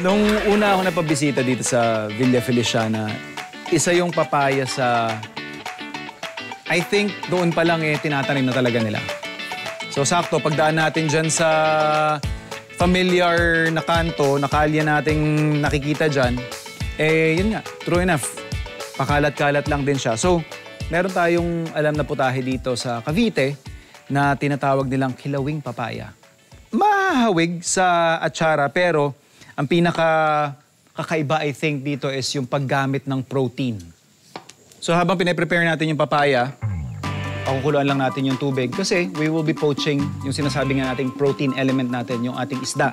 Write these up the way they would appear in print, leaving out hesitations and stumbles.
Nung una ako napabisita dito sa Villa Feliciana, isa yung papaya sa... I think doon pa lang tinatanim na talaga nila. So sakto, pagdaan natin dyan sa familiar na kanto, na kalye nating nakikita dyan, yun nga, true enough. Pakalat-kalat lang din siya. So, meron tayong alam na putahe dito sa Cavite na tinatawag nilang kilawing papaya. Mahahawig sa atsara, pero ang pinaka-kakaiba, I think, dito is yung paggamit ng protein. So, habang pinaprepare natin yung papaya, pakukuluan lang natin yung tubig kasi we will be poaching yung sinasabi nga nating protein element natin, yung ating isda.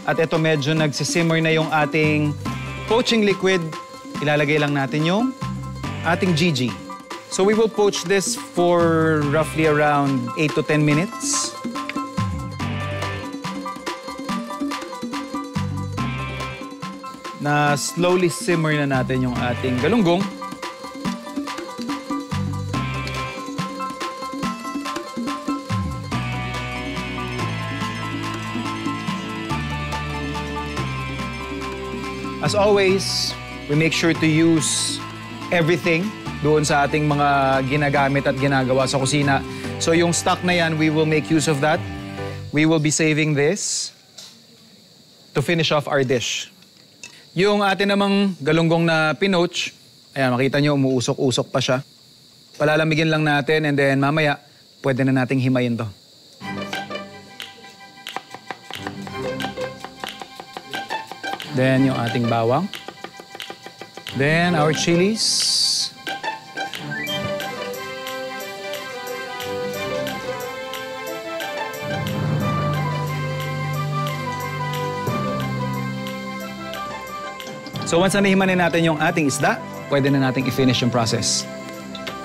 At ito medyo nagsisimmer na yung ating poaching liquid. Ilalagay lang natin yung ating GG. So we will poach this for roughly around 8 to 10 minutes. Na slowly simmer na natin yung ating galunggong. As always, we make sure to use everything doon sa ating mga ginagamit at ginagawa sa kusina. So yung stock na yan, we will make use of that. We will be saving this to finish off our dish. Yung atin namang galunggong na pinoach, ayan, makita nyo, umuusok-usok pa siya. Palalamigin lang natin and then mamaya, pwede na nating himayin to. Then yung ating bawang. Then our chilies. So once na nahimanin natin yung ating isda, pwede na nating i-finish yung process.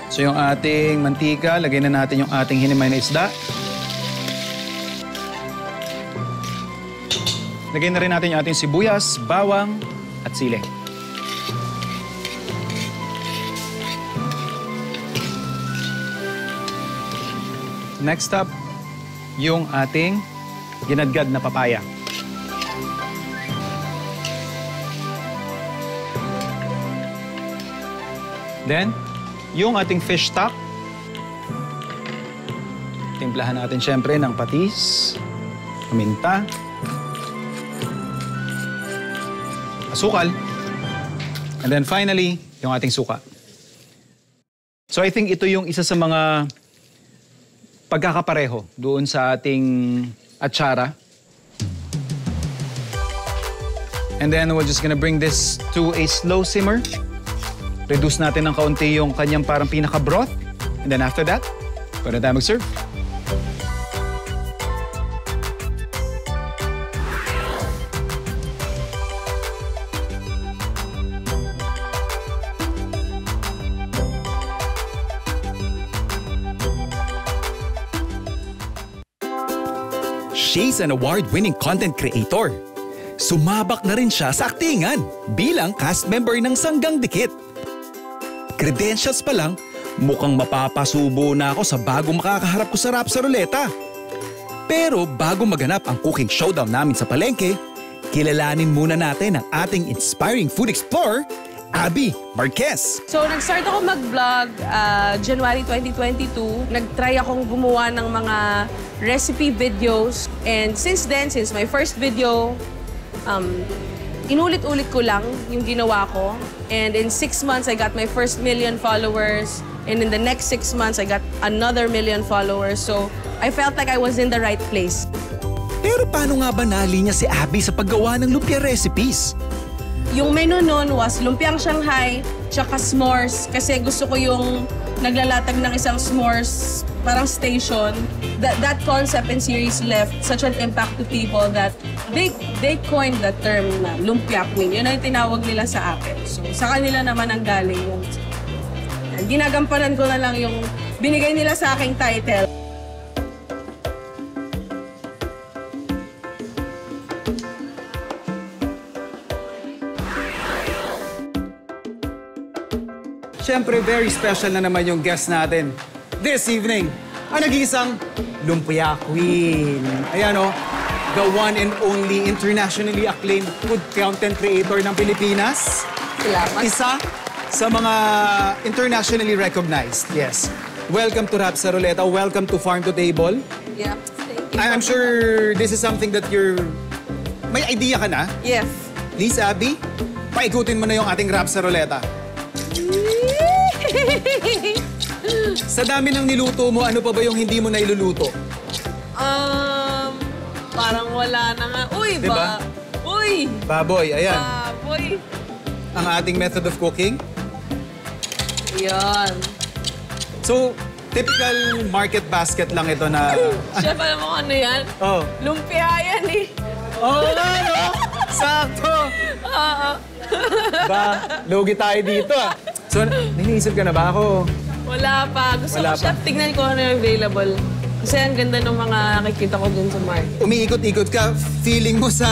So yung ating mantika, lagay na natin yung ating hinimay na isda. Lagay na rin natin yung ating sibuyas, bawang, at sili. Next up, yung ating ginadgad na papaya. Then, yung ating fish stock. Timplahan natin syempre ng patis, paminta, asukal, and then finally, yung ating suka. So I think ito yung isa sa mga pagkakapareho doon sa ating atsara. And then we're just gonna bring this to a slow simmer. Reduce natin ng kaunti yung kanyang parang pinaka-broth. And then after that, pwede tayo mag-serve. She's an award-winning content creator. Sumabak na rin siya sa aktingan bilang cast member ng Sanggang Dikit. Credentials pa lang, mukhang mapapasubo na ako sa bagong makakaharap ko sa Rap sa Ruleta. Pero bago maganap ang cooking showdown namin sa palengke, kilalanin muna natin ang ating inspiring food explorer, Abby Marquez. So, nag-start ako mag-vlog January 2022. Nag-try akong gumawa ng mga recipe videos. And since then, since my first video, inulit-ulit ko lang yung ginawa ko. And in 6 months, I got my first 1 million followers. And in the next 6 months, I got another 1 million followers. So, I felt like I was in the right place. Pero paano nga ba nalinya si Abby sa paggawa ng lumpia recipes? Yung menu nun was lumpiang Shanghai, tsaka s'mores. Kasi gusto ko yung naglalatag ng isang s'mores, parang station. That concept and series left such an impact to people that they coined the term na lumpia queen. Yun ang tinawag nila sa akin. So, sa kanila naman ang galing yung... Ginagampanan ko na lang yung binigay nila sa aking title. Siyempre, very special na naman yung guest natin. this evening, ang nag-iisang Lumpia Queen. Ayan o, the one and only internationally acclaimed food content creator ng Pilipinas. Salamat. Isa sa mga internationally recognized. Yes. Welcome to Rap sa Ruleta. Welcome to Farm to Table. Yeah, thank you. I'm sure this is something that may idea ka na. Yes. Please, Abby, paikutin mo na yung ating Rap sa Ruleta. Sa dami ng niluto mo, ano pa ba yung hindi mo na iluluto? Parang wala na nga. Uy, Diba? Uy! Baboy, ayan. Baboy! Ang ating method of cooking. Yan. So, typical market basket lang ito na... Chef, alam mo ano yan? Oh. Lumpia yan eh. Oh, no! Sakto! Ba, lugi tayo dito ah. So, niniisip ka na ba ako? Wala pa. Gusto Wala ko, Chef, pa. tignan ko ano yung available. Kasi ang ganda ng mga nakikita ko dun sa market. Umiikot-ikot ka, feeling mo sa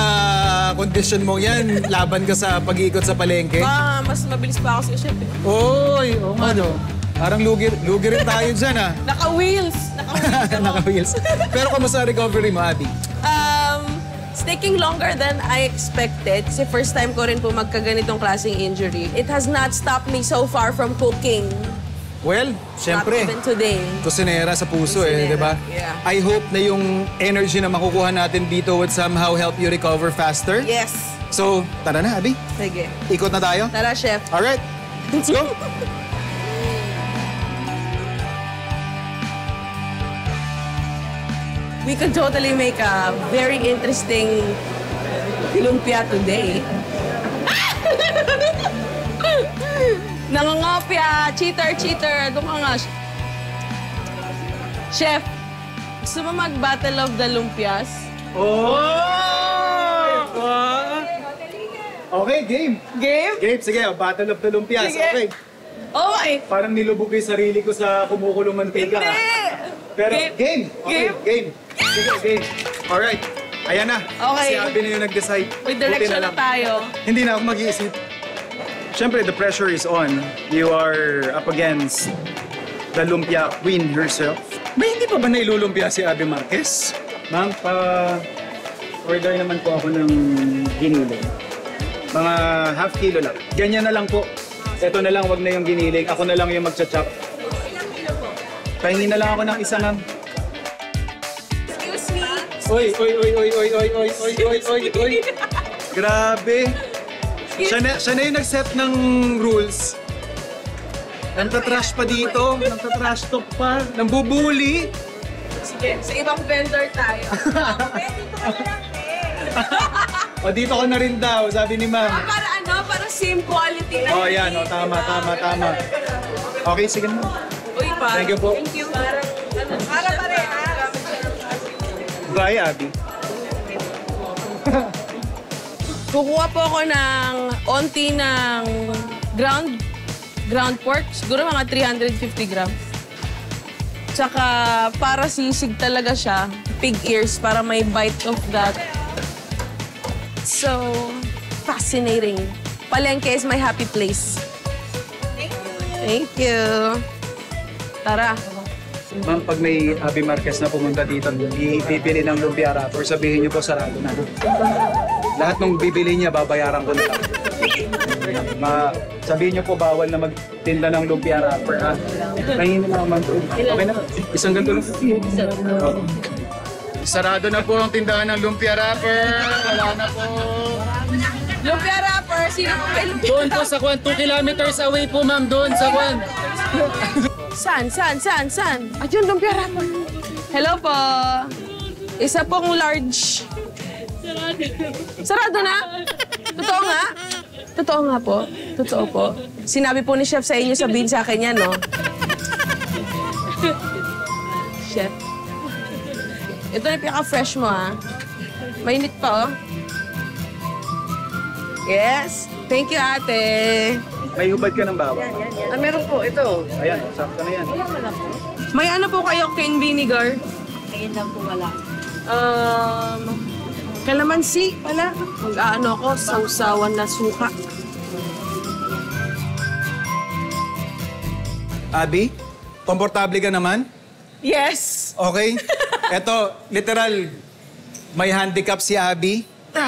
condition mo yan, laban ka sa pag-iikot sa palengke? Mas mabilis pa ako sa Chef eh. Oy, oo nga no. Parang lugi rin tayo dyan ah. Naka-wheels! Naka-wheels ako. Naka-wheels. Pero kamusta recovery mo, Abby? It's taking longer than I expected. Kasi first time ko rin po magkaganitong klaseng injury. It has not stopped me so far from cooking. Well, syempre. Not even today. Kusinera sa puso eh, Kusinera, di ba? yeah. I hope na yung energy na makukuha natin dito would somehow help you recover faster. Yes. So, tara na, Abby. Sige. Ikot na tayo. Tara, Chef. Alright, let's go. We could totally make a very interesting lumpia today. Nangangopia! Cheater! Doon ka nga. Chef, gusto mo mag-Battle of the Lumpias? Oh! Okay, game. Game? Game, sige. Battle of the Lumpias. Sige. Okay. Okay. Parang nilubog yung sarili ko sa kumukulong mantika. Hindi! Pero game. Okay, game. Sige, game. Alright. Ayan na. Okay. Si Abby na yung nag-decide. May Buti direction na lang. tayo. Hindi na ako mag-iisip. Siyempre, the pressure is on. You are up against the lumpia queen herself. May hindi pa ba nailulumpia si Abby Marquez? Ma'am, order naman po ako ng giniling. Mga half kilo lang. Ganyan na lang po. Ito na lang, wag na yung giniling. Ako na lang yung magcha-chop. Ilang kilo po? Pahingi na lang ako ng isa, ma'am. Excuse me? Oy. Grabe. Siya na yung nag-set ng rules. Nagtatrash pa dito. Nagtatrash talk pa. Nambubuli. Sige, sa ibang vendor tayo. Dito ka na lang eh. O dito ka na rin daw, sabi ni ma'am. Para ano? Para same quality na. Oh, yan. O, tama. Okay, sige na. Uy, pa. Thank you po. Thank you. Para parehas. Bye, Abby. Kukuha po ako ng onti ng ground pork. Siguro mga 350 grams. Tsaka para sisig talaga siya, pig ears para may bite of that. So, fascinating. Palengke is my happy place. Thank you. Tara. Ma'am, pag may Abby Marquez na pumunta dito, ipipili ng lumpia wrapper, sabihin niyo po sarado na. Lahat ng bibili niya, babayaran ko na lang. Sabihin niyo po, bawal na magtinda ng lumpia wrapper, ha? Kainin na naman po. Okay na. Isang ganito lang. Oh. Sarado na po ang tindahan ng lumpia wrapper. Wala na po. Lumpia wrapper, sino po may lumpia? Doon po sa Kwan, 2 kilometers away po, ma'am. Doon sa Kwan. Saan? Ayun, lumpia wrapper. Hello po. Isa pong large. Sarado na? Totoo nga? Totoo nga po. Totoo po. Sinabi po ni Chef sa inyo, sabihin sa akin yan, no? Chef. Ito na yung pinaka-fresh mo, ha? Mainit pa, oh. Yes. Thank you, ate. May hubad ka ng bawang. Ah, meron po. Ito. Ayan, sakto na yan. May ano po kayo, cane vinegar? Ayun lang po wala. Kalamansi pala. Mag-ano ko, sausawan na suka. Abby, Komportable ka naman? Yes! Okay? Eto, literal, may handicap si Abby.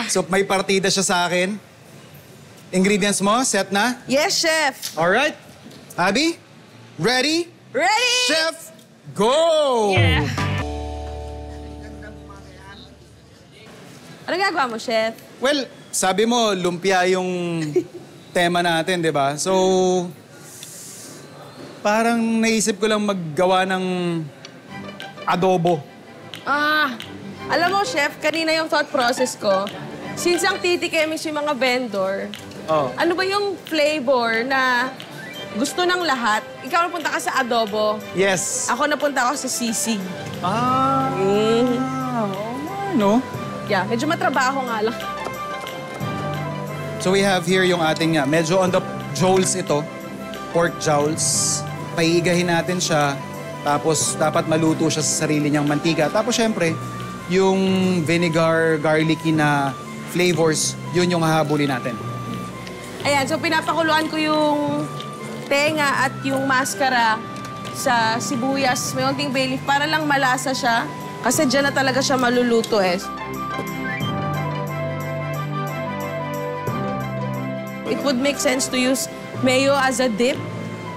So may partida siya sa akin. Ingredients mo, set na? Yes, chef! Alright. Abby, ready? Ready! Chef, go! Yeah. Ano gagawa mo, chef? Well, sabi mo, lumpia yung tema natin, di ba? So, parang naisip ko lang maggawa ng adobo. Alam mo, chef, kanina yung thought process ko, since ang titikimis yung mga vendor, ano ba yung flavor na gusto ng lahat? Ikaw napunta ka sa adobo. Yes. Ako napunta ako sa sisig. No? Yeah, medyo matrabaho nga lang. So we have here yung ating medyo on the jowls ito. Pork jowls. Paiigahin natin siya. Tapos dapat maluto siya sa sarili niyang mantika. Tapos syempre, yung vinegar, garlicky na flavors, yun yung hahabulin natin. Ayan, so pinapakuluan ko yung tenga at yung maskara sa sibuyas. May onting bay leaf para lang malasa siya. Kasi dyan na talaga siya maluluto eh. It would make sense to use mayo as a dip.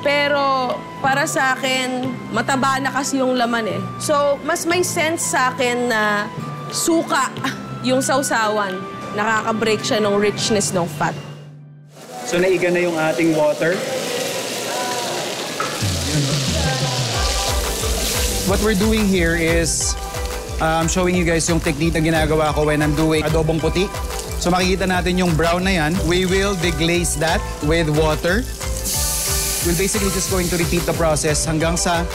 Pero para sa akin, mataba na kasi yung laman eh. So, mas may sense sa akin na suka yung sausawan. Nakaka-break siya ng richness ng fat. So naiga na yung ating water. What we're doing here is I'm showing you guys yung technique na ginagawa ko when I'm doing adobong puti. So makikita natin yung brown na yan. We will deglaze that with water. We're basically just going to repeat the process hanggang sa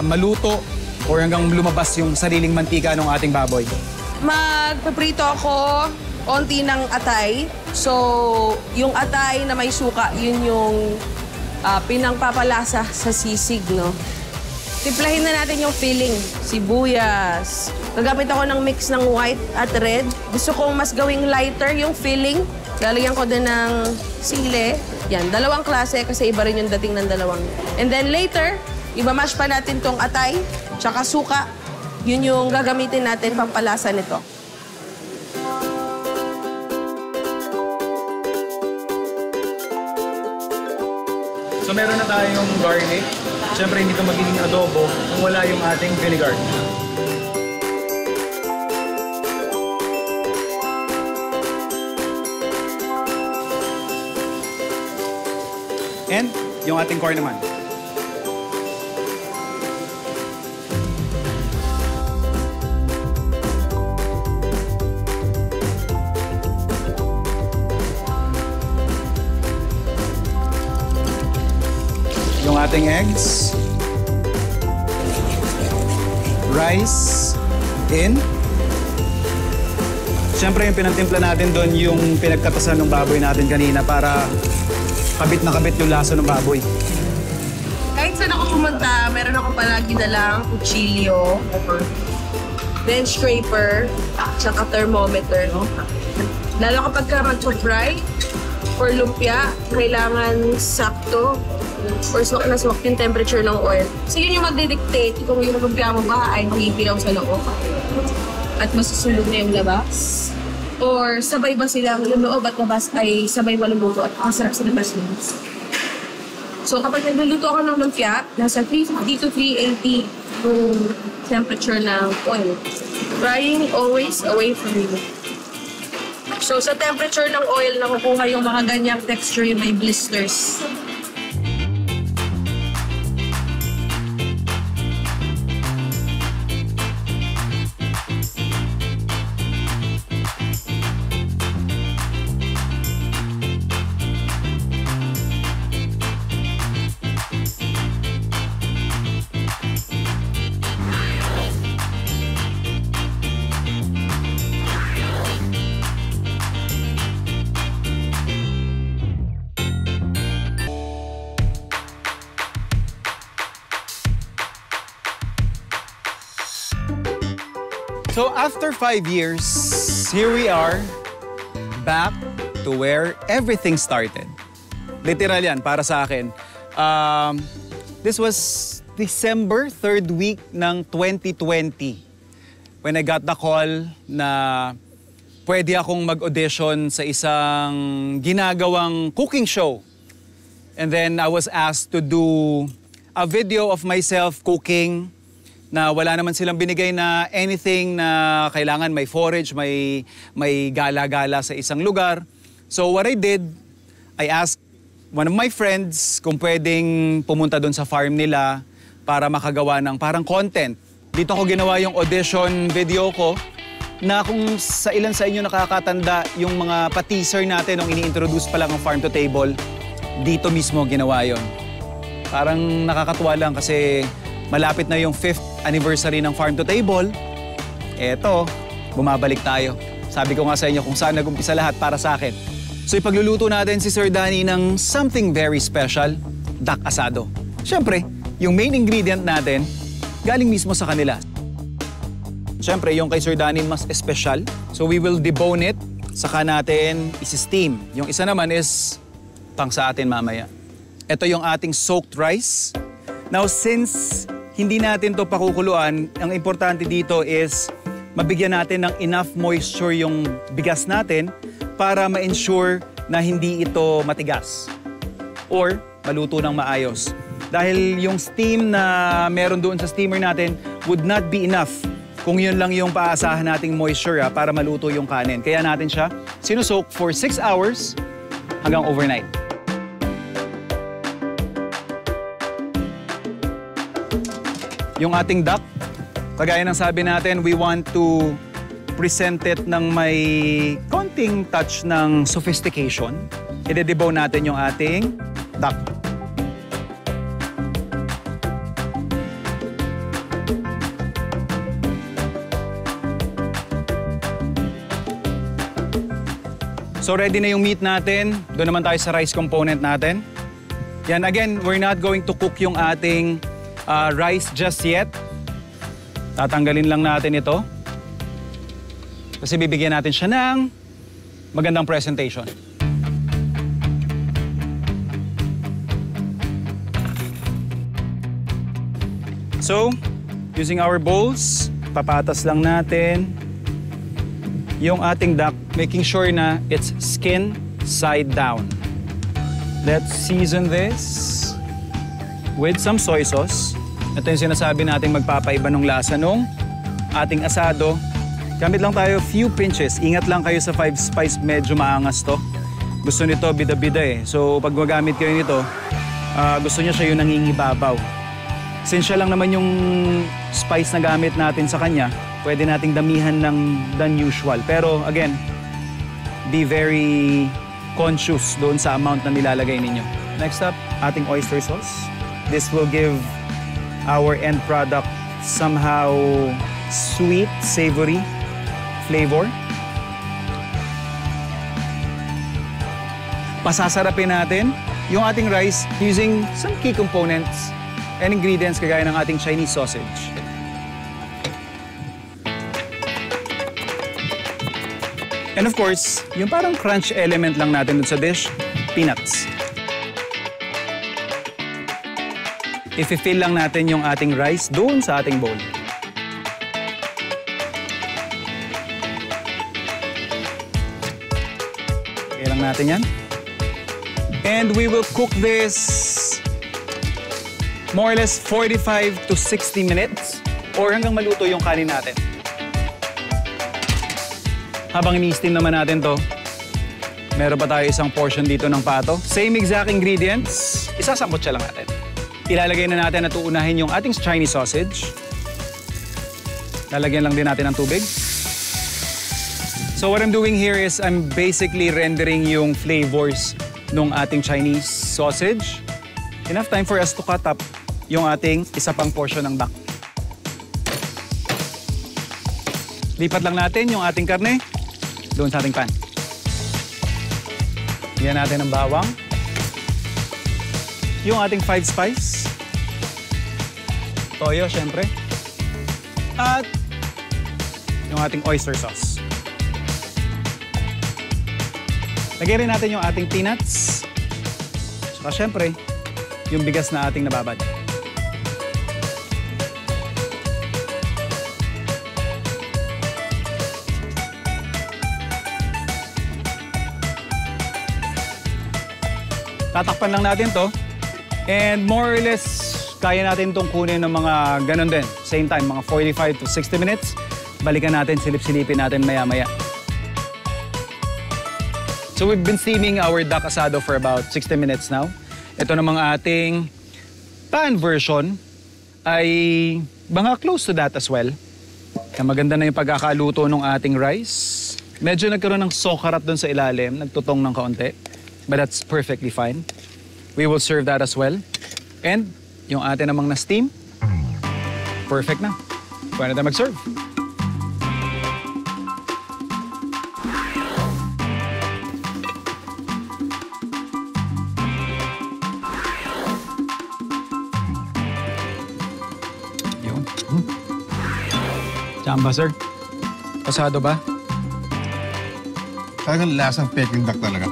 maluto or hanggang lumabas yung sariling mantika ng ating baboy. Magpaprito ako onti ng atay. So, yung atay na may suka, yun yung pinangpapalasa sa sisig, no? Timplahin na natin yung filling. Sibuyas. Gagamit ako ng mix ng white at red. Gusto kong mas gawing lighter yung filling. Lalagyan ko din ng sili. Yan, dalawang klase kasi iba rin yung dating ng dalawang. And then later, ibamash pa natin tong atay, tsaka suka. Yun yung gagamitin natin pampalasa nito. So meron na tayong garlic. Siyempre hindi ito magiging adobo kung wala yung ating vinegar. And yung ating corn naman. Yung ating eggs. Rice in. Siyempre yung pinantimpla natin doon yung pinagkatasan ng baboy natin kanina para kabit na kabit yung lasa ng baboy. Kahit saan ako pumunta, meron ako palagi dalang kutsilyo, bench scraper, tsaka thermometer. No? Lalo kapag ka mag-fry or lumpia, kailangan sakto or swak na swak yung temperature ng oil. So yun yung magdidictate kung yung lumpia mo ba ay mahihilaw sa loob at masusulog na yung labas. Or sabay ba sila yung loob at labas ay sabay maluluto at masarap sa labas nila. So kapag nagluluto ako ng lumpia, nasa 350 to 380 yung temperature ng oil. Frying always away from you. So sa temperature ng oil, nakukuha yung mga ganyang texture yung may blisters. So after 5 years, here we are, back to where everything started. Literal yan, para sa akin. This was December 3rd week ng 2020 when I got the call na pwede akong mag-audition sa isang ginagawang cooking show. And then I was asked to do a video of myself cooking na wala naman silang binigay na anything na kailangan may forage, may gala-gala sa isang lugar. So what I did, I asked one of my friends kung pwedeng pumunta doon sa farm nila para makagawa ng parang content. Dito ko ginawa yung audition video ko na kung sa ilan sa inyo nakakatanda yung mga pa-teaser natin nung ini-introduce pa lang ang Farm to Table, dito mismo ginawa yon. Parang nakakatuwa lang kasi malapit na yung 5th anniversary ng Farm to Table. Eto, bumabalik tayo. Sabi ko nga sa inyo kung saan nag-umpisa lahat para sa akin. So ipagluluto natin si Sir Danny ng something very special, duck asado. Siyempre, yung main ingredient natin, galing mismo sa kanila. Siyempre, yung kay Sir Danny mas espesyal. So we will debone it, saka natin isi-steam. Yung isa naman is pang sa atin mamaya. Ito yung ating soaked rice. Now, since hindi natin to pakukuluan, ang importante dito is mabigyan natin ng enough moisture yung bigas natin para ma-ensure na hindi ito matigas or maluto ng maayos. Dahil yung steam na meron doon sa steamer natin would not be enough kung yun lang yung paasahan nating moisture para maluto yung kanin. Kaya natin siya sinusoak for 6 hours hanggang overnight. Yung ating duck, kagaya ng sabi natin, we want to present it ng may konting touch ng sophistication. I-debone natin yung ating duck. So ready na yung meat natin. Doon naman tayo sa rice component natin. Yan, again, we're not going to cook yung ating rice just yet. Tatanggalin lang natin ito. Kasi bibigyan natin siya ng magandang presentation. So, using our bowls, papatas lang natin yung ating duck, making sure na it's skin side down. Let's season this with some soy sauce. Ito yung sinasabi nating magpapaiba ng lasa nung ating asado. Gamit lang tayo few pinches. Ingat lang kayo sa 5 spice, medyo maangas to. Gusto nito bida-bida eh. So pag magamit kayo nito, gusto niya siya yung nangingibabaw. Since siya lang naman yung spice na gamit natin sa kanya, pwede nating damihan than usual. Pero again, be very conscious doon sa amount na nilalagay ninyo. Next up, ating oyster sauce. This will give our end product somehow sweet, savory flavor. Pasasarapin natin yung ating rice using some key components and ingredients kagaya ng ating Chinese sausage. And of course, yung parang crunch element lang natin dun sa dish, peanuts. I-fill lang natin yung ating rice doon sa ating bowl. Okay lang natin yan. And we will cook this more or less 45 to 60 minutes or hanggang maluto yung kanin natin. Habang ini-steam naman natin to, meron pa tayo isang portion dito ng pato. Same exact ingredients, isasambot siya lang natin. Ilalagay na natin at uunahin yung ating Chinese sausage. Lalagyan lang din natin ng tubig. So what I'm doing here is I'm basically rendering yung flavors ng ating Chinese sausage. Enough time for us to cut up yung ating isa pang portion ng duck. Lipat lang natin yung ating karne doon sa ating pan. Bigyan natin ng bawang. Yung ating 5 spice. Toyo, syempre. At yung ating oyster sauce. Lagyan rin natin yung ating peanuts. Saka syempre, yung bigas na ating nababad. tatakpan lang natin to. And more or less, kaya natin itong kunin ng mga ganun din. Same time, mga 45 to 60 minutes. Balikan natin, silip-silipin natin maya-maya. So we've been steaming our duck asado for about 60 minutes now. Ito namang ating pan version ay mga close to that as well. Kaya maganda na yung pagkakaluto ng ating rice. Medyo nagkaroon ng sokarat doon sa ilalim, nagtutong ng kaunti. But that's perfectly fine. We will serve that as well. And yung atin namang na-steam, perfect na. Pwede na tayo mag-serve. Yun. Chamba, sir. Pasado ba? Talagang lasang Peking duck talaga.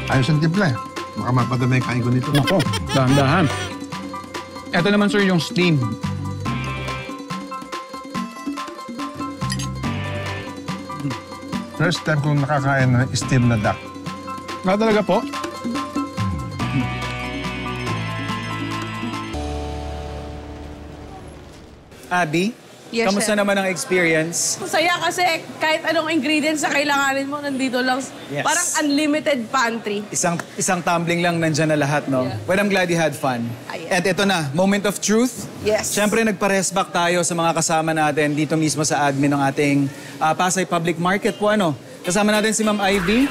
Ayos ang timpla eh. Baka mapadamay kain ko nito. Nako, dahan-dahan. Ito naman, sir, yung steam. First time kong nakakain ng steam na duck. Nga talaga po? Abby, Yes, kamusta chef. naman ang experience? Masaya kasi kahit anong ingredients na kailanganin mo, nandito lang. Yes. Parang unlimited pantry. Isang tumbling lang nandyan na lahat, no? Yeah. Well, I'm glad you had fun. Ayan. And ito na, moment of truth. Yes. Siyempre, nagpa-rest back tayo sa mga kasama natin dito mismo sa admin ng ating Pasay Public Market po, ano? Kasama natin si Ma'am Ivy,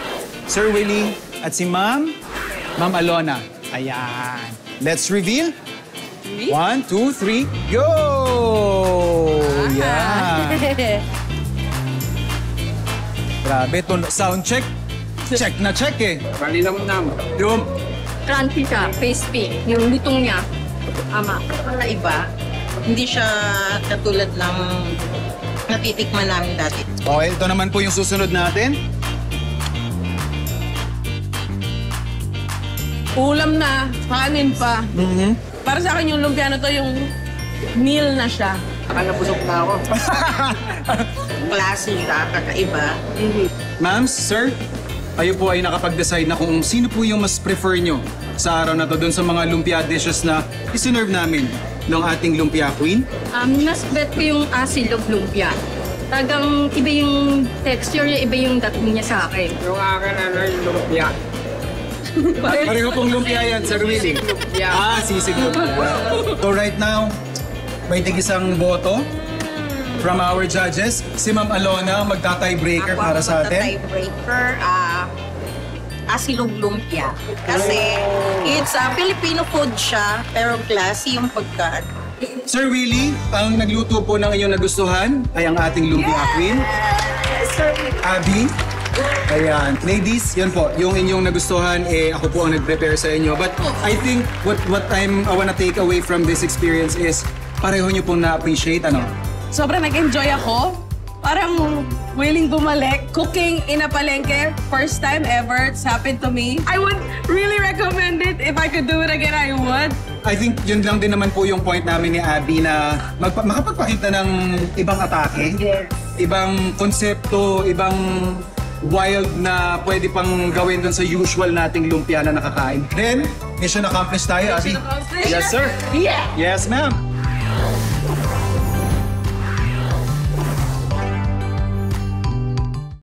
Sir Willie, at si Ma'am Alona. Ayan. Let's reveal. 1, 2, 3, go! Yeah. Grabe, sound check. Check na check eh. Yung Crunchy siya, crispy. Yung lutong niya, ama. Para iba, hindi siya katulad ng natitikman namin dati. Okay, ito naman po yung susunod natin. Ulam na, kanin pa. Para sa akin yung lumpia na to, yung meal na siya. Klase siya, kakaiba. Ma'am, sir, kayo po ay nakapag-decide na kung sino po yung mas prefer nyo sa araw na to dun sa mga lumpia dishes na isinerve namin ng ating lumpia queen. Mas bet ko yung asilog lumpia. Tagang iba yung texture niya, iba yung dating niya sa akin. Yung akin, yung lumpia. Pareho pong lumpia yan, Sir Willie. Sisig lumpia. So right now, may tig-isang boto from our judges. Si Ma'am Alona, magta-tiebreaker para sa atin. Tiebreaker, asilog lumpia. Kasi it's a Filipino food siya, pero classy yung pagkaan. Sir Willie, ang nagluto po ng inyong nagustuhan ay ang ating lumpia queen. Abby. Ayan. Ladies, yun po. Yung inyong nagustuhan, ako po ang nag-prepare sa inyo. But I think what I wanna take away from this experience is pareho nyo pong na-appreciate, ano? Sobrang nag-enjoy ako. Parang willing bumalik. Cooking in a palengke, first time ever. It's happened to me. I would really recommend it. If I could do it again, I would. I think yun lang din naman po yung point namin ni Abby na makapagpakita ng ibang atake. Yes. Ibang konsepto, ibang wild na pwede pang gawin dun sa usual nating lumpia na nakakain. Then, mission accomplished tayo, Abby. accomplished. Yes, sir. Yeah. Yes, ma'am.